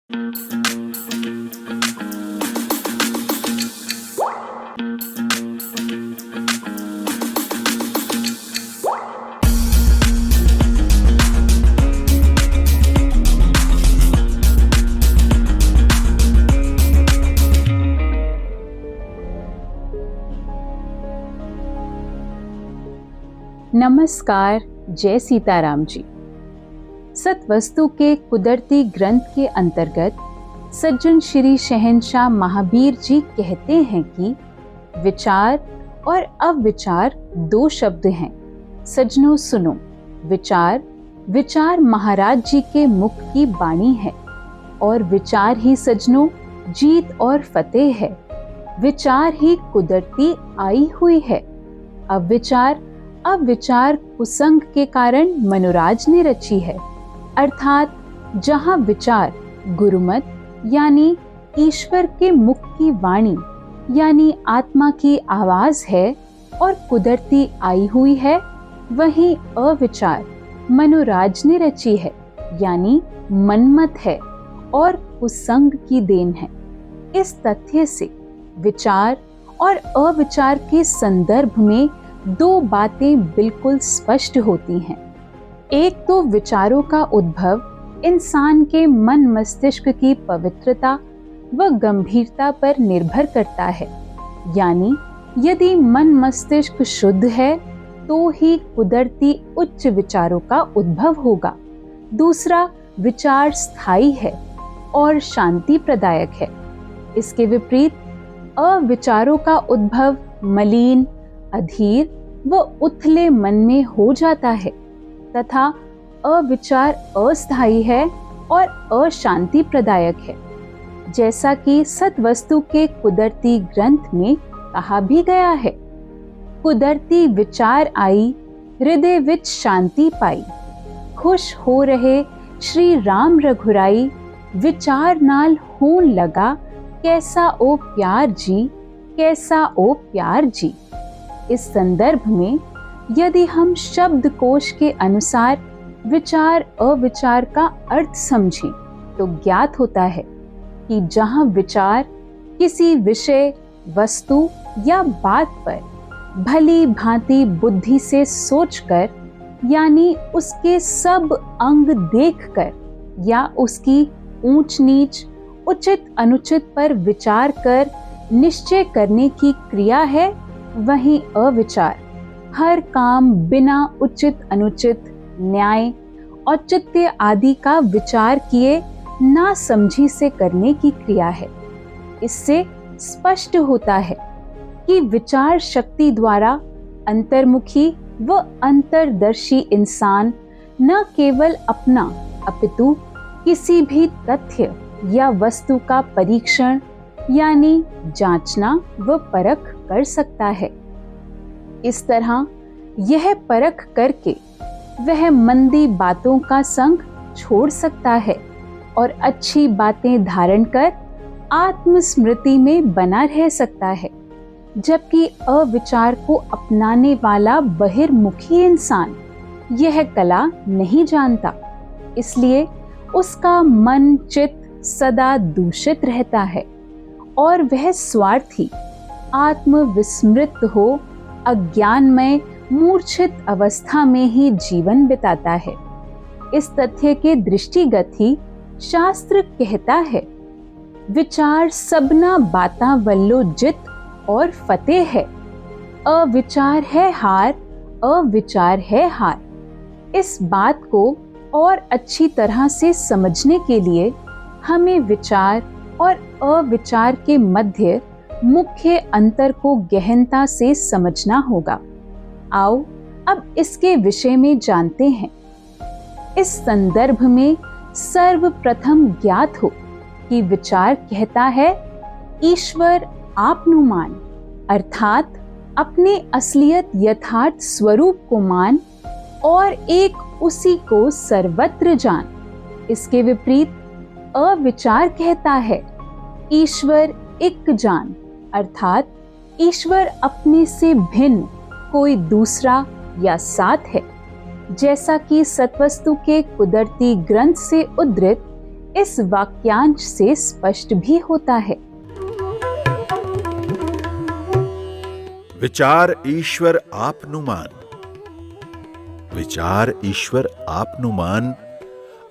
नमस्कार, जय सीताराम जी। सतवस्तु के कुदरती ग्रंथ के अंतर्गत सज्जन श्री शहंशाह महावीर जी कहते हैं कि विचार और अविचार दो शब्द हैं। सज्जनों सुनो, विचार महाराज जी के मुख की वाणी है और विचार ही सज्जनों जीत और फतेह है। विचार ही कुदरती आई हुई है। अविचार कुसंग के कारण मनुराज ने रची है। अर्थात जहाँ विचार गुरुमत यानी ईश्वर के मुख की वाणी यानी आत्मा की आवाज है और कुदरती आई हुई है, वहीं अविचार मनुराज ने रची है यानी मनमत है और कुसंग की देन है। इस तथ्य से विचार और अविचार के संदर्भ में दो बातें बिल्कुल स्पष्ट होती हैं। एक तो विचारों का उद्भव इंसान के मन मस्तिष्क की पवित्रता व गंभीरता पर निर्भर करता है, यानी यदि मन मस्तिष्क शुद्ध है तो ही कुदरती उच्च विचारों का उद्भव होगा। दूसरा, विचार स्थायी है और शांति प्रदायक है। इसके विपरीत अविचारों का उद्भव मलिन, अधीर व उथले मन में हो जाता है तथा अविचार अस्थायी है और अशांति प्रदायक है। जैसा कि सतवस्तु के कुदरती ग्रंथ में कहा भी गया है, कुदरती विचार आई, हृदय विच शांति पाई। खुश हो रहे श्री राम रघुराई, विचार नाल होन लगा, कैसा ओ प्यार जी, कैसा ओ प्यार जी। इस संदर्भ में यदि हम शब्दकोश के अनुसार विचार अविचार का अर्थ समझें तो ज्ञात होता है कि जहाँ विचार किसी विषय, वस्तु या बात पर भली भांति बुद्धि से सोचकर यानी उसके सब अंग देखकर या उसकी ऊंच नीच, उचित अनुचित पर विचार कर निश्चय करने की क्रिया है, वहीं अविचार हर काम बिना उचित अनुचित, न्याय, औचित्य आदि का विचार किए ना समझी से करने की क्रिया है। इससे स्पष्ट होता है कि विचार शक्ति द्वारा अंतर्मुखी व अंतर्दर्शी इंसान न केवल अपना अपितु किसी भी तथ्य या वस्तु का परीक्षण यानी जांचना व परख कर सकता है। इस तरह यह परख करके वह मंदी बातों का संग छोड़ सकता है और अच्छी बातें धारण कर आत्मस्मृति में बना रह सकता है। जबकि अविचार को अपनाने वाला बहिर्मुखी इंसान यह कला नहीं जानता, इसलिए उसका मन चित्त सदा दूषित रहता है और वह स्वार्थी, आत्मविस्मृत हो अज्ञानमय मूर्छित अवस्था में ही जीवन बिताता है। इस तथ्य के दृष्टिगत ही शास्त्र कहता है, विचार सबना बाता वल्लो जित और फतेह है, अविचार है हार, अविचार है हार। इस बात को और अच्छी तरह से समझने के लिए हमें विचार और अविचार के मध्य मुख्य अंतर को गहनता से समझना होगा। आओ अब इसके विषय में जानते हैं। इस संदर्भ में सर्वप्रथम ज्ञात हो कि विचार कहता है ईश्वर आपनु मान, अर्थात अपने असलियत यथार्थ स्वरूप को मान और एक उसी को सर्वत्र जान। इसके विपरीत अविचार कहता है ईश्वर एक जान, अर्थात ईश्वर अपने से भिन्न कोई दूसरा या साथ है। जैसा कि सतवस्तु के कुदरती ग्रंथ से उद्धृत इस वाक्यांश से स्पष्ट भी होता है। विचार ईश्वर आपनुमान, विचार ईश्वर आपनुमान,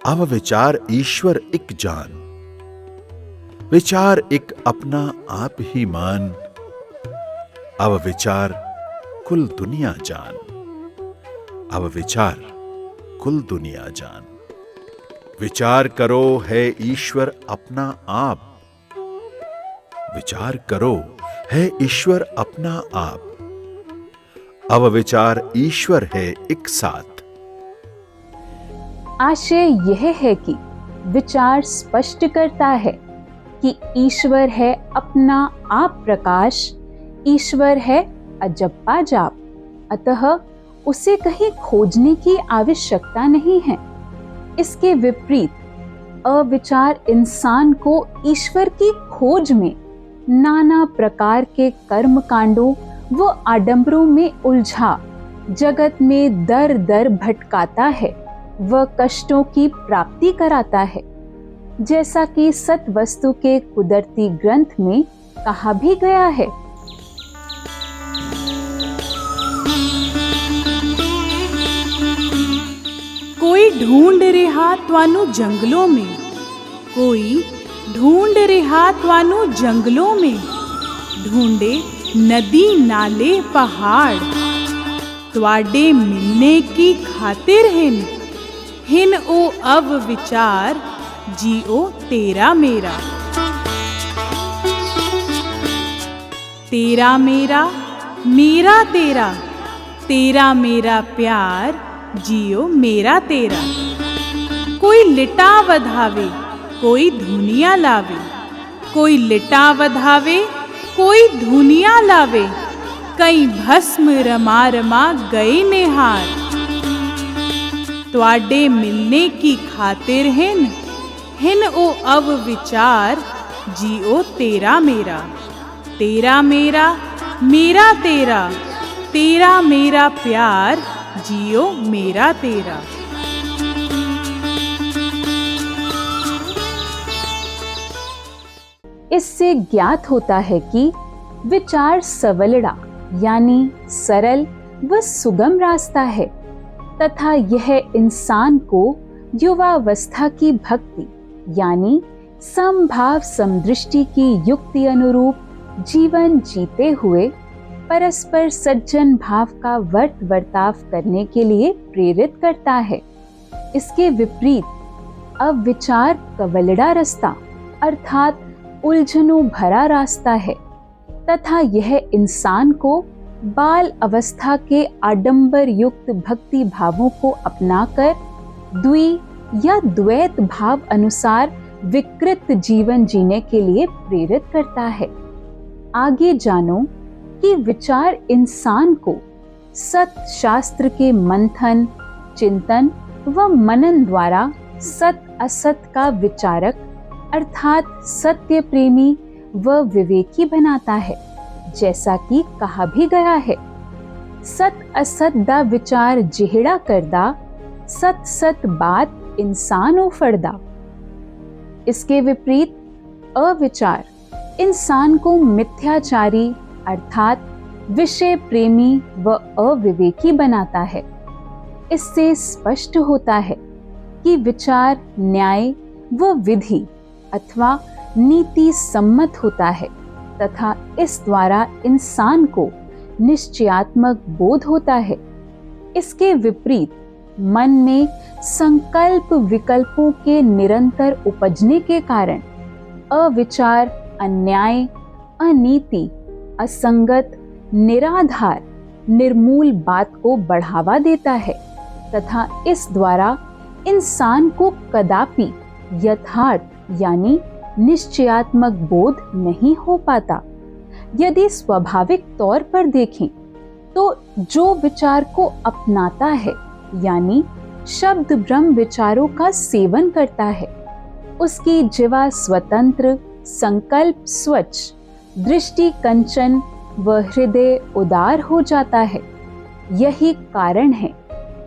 अव विचार ईश्वर इक जान, विचार एक अपना आप ही मान, अव विचार कुल दुनिया जान, अव विचार कुल दुनिया जान। विचार करो है ईश्वर अपना आप, विचार करो है ईश्वर अपना आप, अव विचार ईश्वर है एक साथ। आशय यह है कि विचार स्पष्ट करता है कि ईश्वर है अपना आप प्रकाश, ईश्वर है अजप्पा जाप, अतः उसे कहीं खोजने की आवश्यकता नहीं है। इसके विपरीत अविचार इंसान को ईश्वर की खोज में नाना प्रकार के कर्म कांडों व आडंबरों में उलझा जगत में दर दर भटकाता है व कष्टों की प्राप्ति कराता है, जैसा कि सत्वस्तु के कुदरती ग्रंथ में कहा भी गया है। कोई ढूंढ रिहा त्वानु जंगलों में, कोई ढूंढ रिहा त्वानु जंगलों में, ढूंढे नदी नाले पहाड़, त्वाडे मिलने की खातिर हिन, हिन ओ अव विचार जियो तेरा मेरा। तेरा मेरा, मेरा तेरा, तेरा मेरा प्यार जियो मेरा तेरा। कोई लिटा वधावे, कोई धुनिया लावे, कोई लिटा वधावे, कोई धुनिया लावे, कई भस्म रमा रमा गए निहार। त्वाडे मिलने की खातिर हिन, हिन ओ अव विचार जियो तेरा मेरा। तेरा मेरा, मेरा तेरा, तेरा मेरा प्यार जियो मेरा तेरा। इससे ज्ञात होता है कि विचार सवलड़ा यानी सरल व सुगम रास्ता है तथा यह इंसान को युवावस्था की भक्ति यानी समभाव समदृष्टि की युक्ति अनुरूप जीवन जीते हुए परस्पर सज्जन भाव का वर्ताव करने के लिए प्रेरित करता है। इसके विपरीत अविचार कवलड़ा रास्ता अर्थात उलझनों भरा रास्ता है तथा यह इंसान को बाल अवस्था के आडंबर युक्त भक्ति भावों को अपनाकर द्वि या द्वैत भाव अनुसार विकृत जीवन जीने के लिए प्रेरित करता है। आगे जानो कि विचार इंसान को सत शास्त्र के मंथन, चिंतन व मनन द्वारा सत असत का विचारक अर्थात सत्य प्रेमी व विवेकी बनाता है, जैसा कि कहा भी गया है। सत असत दा विचार जिहड़ा करदा, सत सत बात इंसान ओफड़दा। इसके विपरीत अविचार इंसान को मिथ्याचारी अर्थात विषय प्रेमी व अविवेकी बनाता है। इससे स्पष्ट होता है कि विचार न्याय व विधि अथवा नीति सम्मत होता है तथा इस द्वारा इंसान को निश्चयात्मक बोध होता है। इसके विपरीत मन में संकल्प विकल्पों के निरंतर उपजने के कारण अविचार अन्याय, अनीति, असंगत, निराधार, निर्मूल बात को बढ़ावा देता है तथा इस द्वारा इंसान को कदापि यथार्थ यानी निश्चयात्मक बोध नहीं हो पाता। यदि स्वाभाविक तौर पर देखें तो जो विचार को अपनाता है यानी शब्द ब्रह्म विचारों का सेवन करता है, उसकी जीवा स्वतंत्र, संकल्प स्वच्छ, दृष्टि कंचन व हृदय उदार हो जाता है। यही कारण है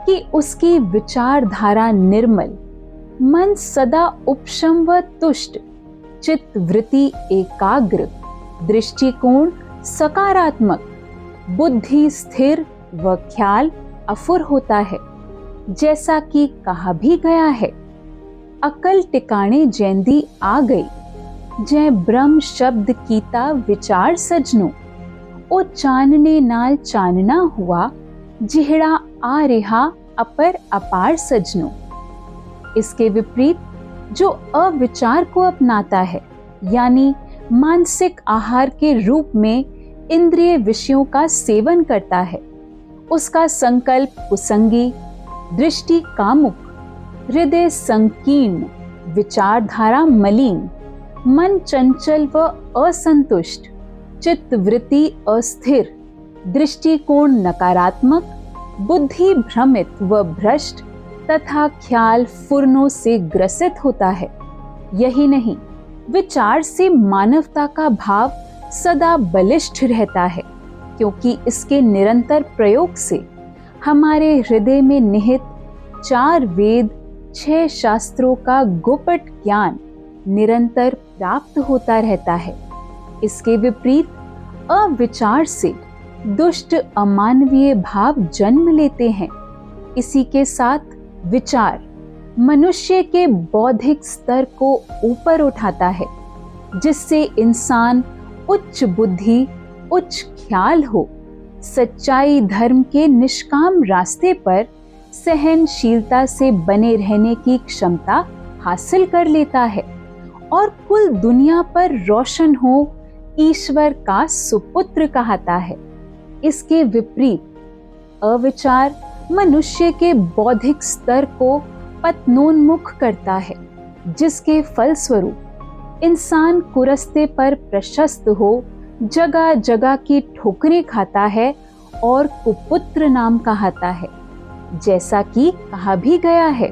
कि उसकी विचारधारा निर्मल, मन सदा उपशम व तुष्ट, चित्त वृत्ति एकाग्र, दृष्टिकोण सकारात्मक, बुद्धि स्थिर व ख्याल अफुर होता है। जैसा कि कहा भी गया है, अकल टिकाणे जैंदी आ गई, जै ब्रह्म शब्द कीता विचार सजनो, ओ चानने नाल चानना हुआ, जिहड़ा आ रिहा अपर अपार सजनो। इसके विपरीत जो अविचार को अपनाता है, यानी मानसिक आहार के रूप में इंद्रिय विषयों का सेवन करता है, उसका संकल्प कुसंगी, दृष्टि कामुक, हृदय संकीर्ण, विचारधारा मलिन, मन चंचल व असंतुष्ट, चित्त वृत्ति अस्थिर, दृष्टिकोण नकारात्मक, बुद्धि भ्रमित व भ्रष्ट तथा ख्याल फुर्नों से ग्रसित होता है। यही नहीं, विचार से मानवता का भाव सदा बलिष्ठ रहता है, क्योंकि इसके निरंतर प्रयोग से हमारे हृदय में निहित 4 वेद 6 शास्त्रों का गुप्त ज्ञान निरंतर प्राप्त होता रहता है। इसके विपरीत अविचार से दुष्ट अमानवीय भाव जन्म लेते हैं। इसी के साथ विचार मनुष्य के बौद्धिक स्तर को ऊपर उठाता है, जिससे इंसान उच्च बुद्धि, उच्च ख्याल हो, सच्चाई धर्म के निष्काम रास्ते पर सहनशीलता से बने रहने की क्षमता हासिल कर लेता है और कुल दुनिया पर रोशन हो ईश्वर का सुपुत्र कहता है। इसके विपरीत अविचार मनुष्य के बौद्धिक स्तर को पतनोन्मुख करता है, जिसके फलस्वरूप इंसान कुरस्ते पर प्रशस्त हो जगह जगह की ठोकरें खाता है और कुपुत्र नाम कहता है। जैसा कि कहा भी गया है,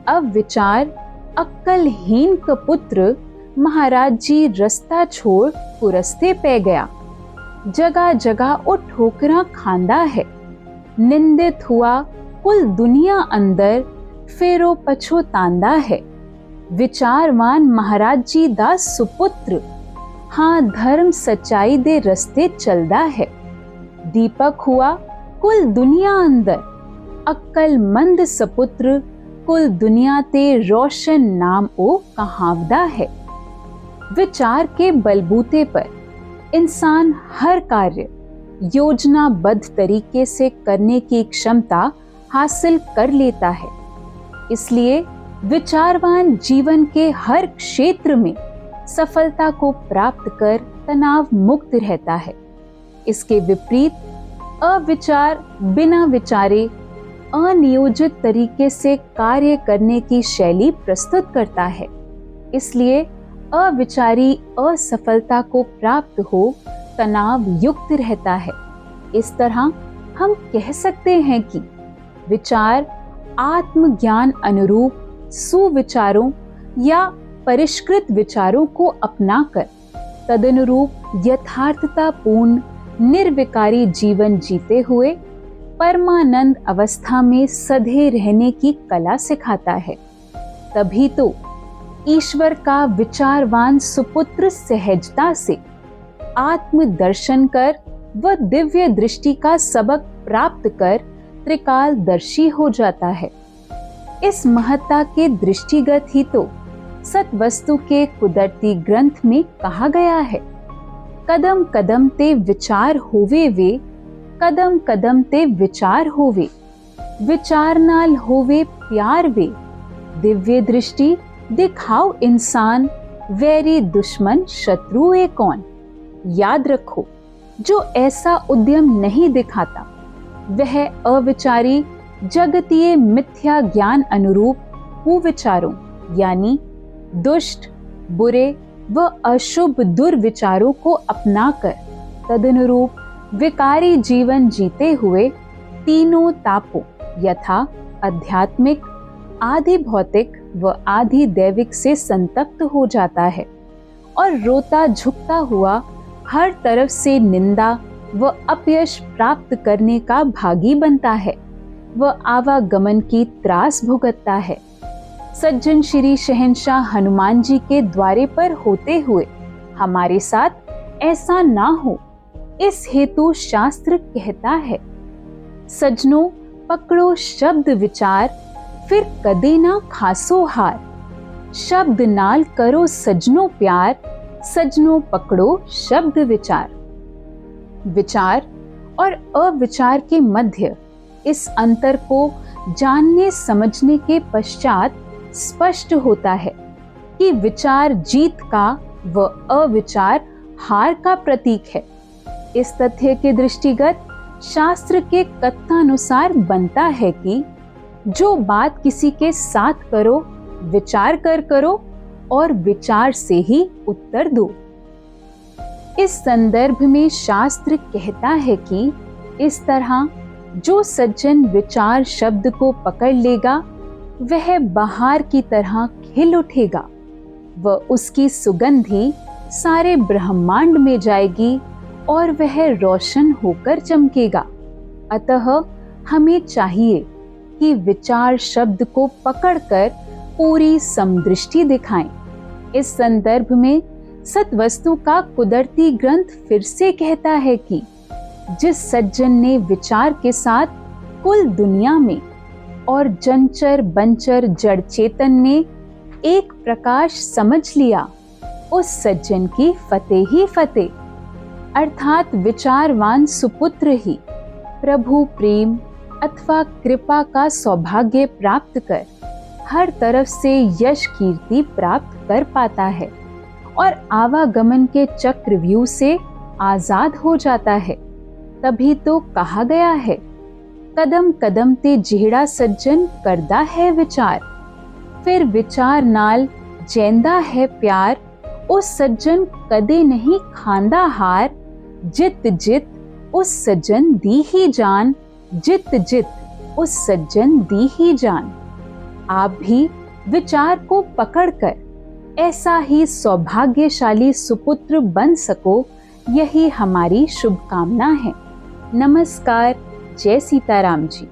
अविचार अक्कलहीन कपुत्र महाराज जी रस्ता छोड़ कुरस्ते पे गया, जगह जगह वो ठोकरा खांदा है, निंदित हुआ कुल दुनिया अंदर फेरो पछोतांदा है। विचारवान महाराज जी दा सुपुत्र हाँ धर्म सच्चाई दे रस्ते चलदा है। दीपक हुआ कुल दुनिया अंदर, अक्कल मंद सपुत्र कुल दुनिया ते रोशन नाम ओ कहावदा है। विचार के बलबूते पर इंसान हर कार्य योजनाबद्ध तरीके से करने की क्षमता हासिल कर लेता है। इसलिए विचारवान जीवन के हर क्षेत्र में सफलता को प्राप्त कर तनाव मुक्त रहता है। इसके विपरीत अविचार बिना विचारे अनियोजित तरीके से कार्य करने की शैली प्रस्तुत करता है। इसलिए अविचारी असफलता को प्राप्त हो तनाव युक्त रहता है। इस तरह हम कह सकते हैं कि विचार आत्मज्ञान अनुरूप सुविचारों या परिष्कृत विचारों को अपनाकर तदनुरूप यथार्थतापूर्ण निर्विकारी जीवन जीते हुए परमानंद अवस्था में सधे रहने की कला सिखाता है। तभी तो ईश्वर का विचारवान सुपुत्र सहजता से आत्मदर्शन कर व दिव्य दृष्टि का सबक प्राप्त कर त्रिकालदर्शी हो जाता है। इस महत्ता के दृष्टिगत ही तो सतवस्तु के कुदरती ग्रंथ में कहा गया है, कदम कदम ते विचार होवे वे, कदम कदम ते विचार होवे, विचार नाल होवे प्यार वे, दिव्य दृष्टि दिखाओ इंसान, वैरी दुश्मन शत्रु है कौन। याद रखो, जो ऐसा उद्यम नहीं दिखाता वह अविचारी जगतीय मिथ्या ज्ञान अनुरूप कुविचारों यानी दुष्ट, बुरे व अशुभ दुर्विचारों को अपनाकर तदनुरूप विकारी जीवन जीते हुए तीनों तापों यथा आध्यात्मिक, आधि भौतिक व आधि दैविक से संतप्त हो जाता है और रोता झुकता हुआ हर तरफ से निंदा व अपयश प्राप्त करने का भागी बनता है व आवागमन की त्रास भुगतता है। सज्जन श्री शहंशाह हनुमान जी के द्वारे पर होते हुए हमारे साथ ऐसा ना हो, इस हेतु शास्त्र कहता है, सज्जनों पकड़ो शब्द विचार, फिर कदे ना खासो हार। शब्द नाल करो सज्जनों प्यार, सज्जनों पकड़ो शब्द विचार। विचार और अविचार के मध्य इस अंतर को जानने समझने के पश्चात स्पष्ट होता है कि विचार जीत का व अविचार हार का प्रतीक है। इस तथ्य के दृष्टिगत शास्त्र के कथनानुसार बनता है कि जो बात किसी के साथ करो, विचार कर करो और विचार से ही उत्तर दो। इस संदर्भ में शास्त्र कहता है कि इस तरह जो सज्जन विचार शब्द को पकड़ लेगा वह बहार की तरह खिल उठेगा व उसकी सुगंधी सारे ब्रह्मांड में जाएगी और वह रोशन होकर चमकेगा। अतः हमें चाहिए कि विचार शब्द को पकड़कर पूरी समदृष्टि दिखाएं। इस संदर्भ में सत्वस्तु का कुदरती ग्रंथ फिर से कहता है कि जिस सज्जन ने विचार के साथ कुल दुनिया में और जंचर बंचर जड़ चेतन में एक प्रकाश समझ लिया, उस सज्जन की फतेह ही फतेह। अर्थात विचारवान सुपुत्र ही प्रभु प्रेम अथवा कृपा का सौभाग्य प्राप्त कर हर तरफ से यश कीर्ति प्राप्त कर पाता है और आवागमन के चक्रव्यूह से आजाद हो जाता है। तभी तो कहा गया है, कदम कदम ते जेड़ा सज्जन करदा है विचार, फिर विचार नाल जैंदा है प्यार। उस सज्जन कदे नहीं खांदा हार, जित जित उस सज्जन दी ही जान, जित जित उस सज्जन दी ही जान। आप भी विचार को पकड़कर ऐसा ही सौभाग्यशाली सुपुत्र बन सको, यही हमारी शुभकामना है। नमस्कार। जय सीताराम जी।